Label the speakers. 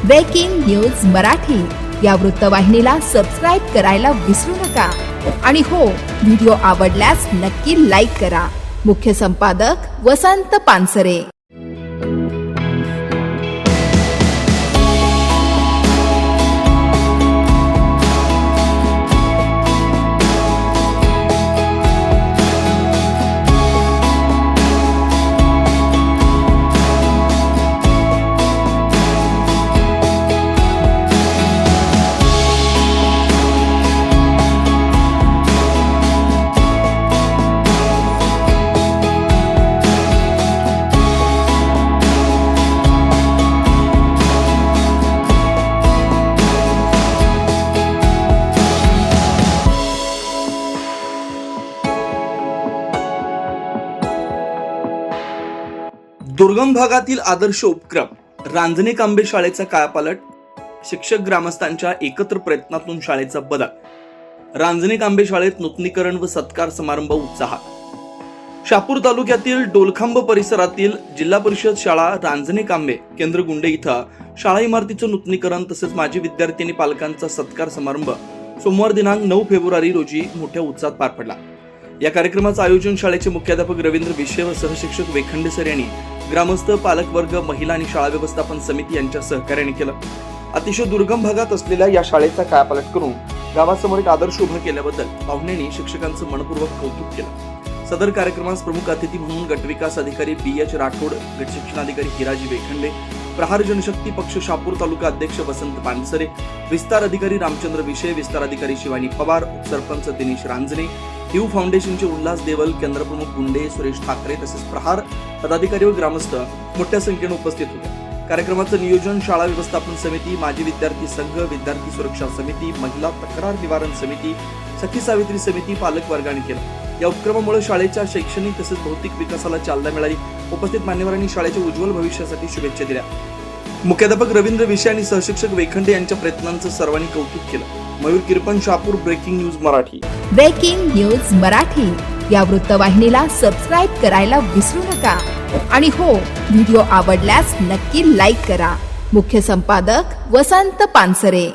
Speaker 1: Breaking news Marathi या वृत्तवाहिनीला subscribe करायला विसरू नका आणि हो, व्हिडिओ आवडल्यास नक्की लाईक करा. मुख्य संपादक वसंत पानसरे.
Speaker 2: दुर्गम भागातील आदर्श उपक्रम रांजणे कांबे शाळेचा कायापालट. शिक्षक ग्रामस्थांच्या एकत्र प्रयत्नातून शाळेचा बदल. रांजणे कांबे शाळेत नूतनीकरण व सत्कार समारंभ उत्साहात. शहापूर तालुक्यातील डोलखांब परिसरातील जिल्हा परिषद शाळा रांजणे कांबे केंद्र गुंडे इथं शाळा इमारतीचं नूतनीकरण तसेच माजी विद्यार्थी आणि पालकांचा सत्कार समारंभ सोमवार दिनांक 9 फेब्रुवारी रोजी मोठ्या उत्साहात पार पडला. या कार्यक्रमाचं आयोजन शाळेचे मुख्याध्यापक रवींद्र विषय व सहशिक्षक वेखंडे सर यांनी ग्रामस्थ, पालकवर्ग, महिला आणि शाळा व्यवस्थापन समिती यांच्या सहकार्याने केलं. अतिशय दुर्गम भागात असलेल्या या शाळेचा कायापालट करून गावासमोर एक आदर्श उभा केल्याबद्दल पाहुण्यांनी शिक्षकांचं मनपूर्वक कौतुक केलं. सदर कार्यक्रमास प्रमुख अतिथी म्हणून गटविकास अधिकारी BH राठोड, गट शिक्षणाधिकारी हिराजी वेखंडे, प्रहार जनशक्ती पक्ष शहापूर तालुका अध्यक्ष वसंत पानसरे, विस्तार अधिकारी रामचंद्र विषय, विस्तार अधिकारी शिवानी पवार, उपसरपंच दिनेश रांजणे, ह्यू फाउंडेशनचे उल्हास देवल, केंद्रप्रमुख गुंडे सुरेश ठाकरे तसेच प्रहार पदाधिकारी व ग्रामस्थ मोठ्या संख्येने उपस्थित होते. कार्यक्रमाचं नियोजन शाळा व्यवस्थापन समिती, माजी विद्यार्थी संघ, विद्यार्थी सुरक्षा समिती, महिला तक्रार निवारण समिती, सखी सावित्री समिती, पालक वर्गाने केलं. या उपक्रमामुळे शाळेच्या शैक्षणिक तसेच भौतिक विकासाला चालना मिळाली. उपस्थित मान्यवरांनी शाळेच्या उज्ज्वल भविष्यासाठी शुभेच्छा दिल्या. मुख्याध्यापक रवींद्र विषय आणि सहशिक्षक वेखंडे यांच्या प्रयत्नांचं सर्वांनी कौतुक केलं. Mayur Kirpan, Shahapur, breaking news Marathi.
Speaker 1: Breaking news Marathi या वृत्तवाहिनीला सबस्क्राईब करायला विसरू नका आणि हो, व्हिडिओ आवडल्यास नक्की लाईक करा. मुख्य संपादक वसंत पानसरे.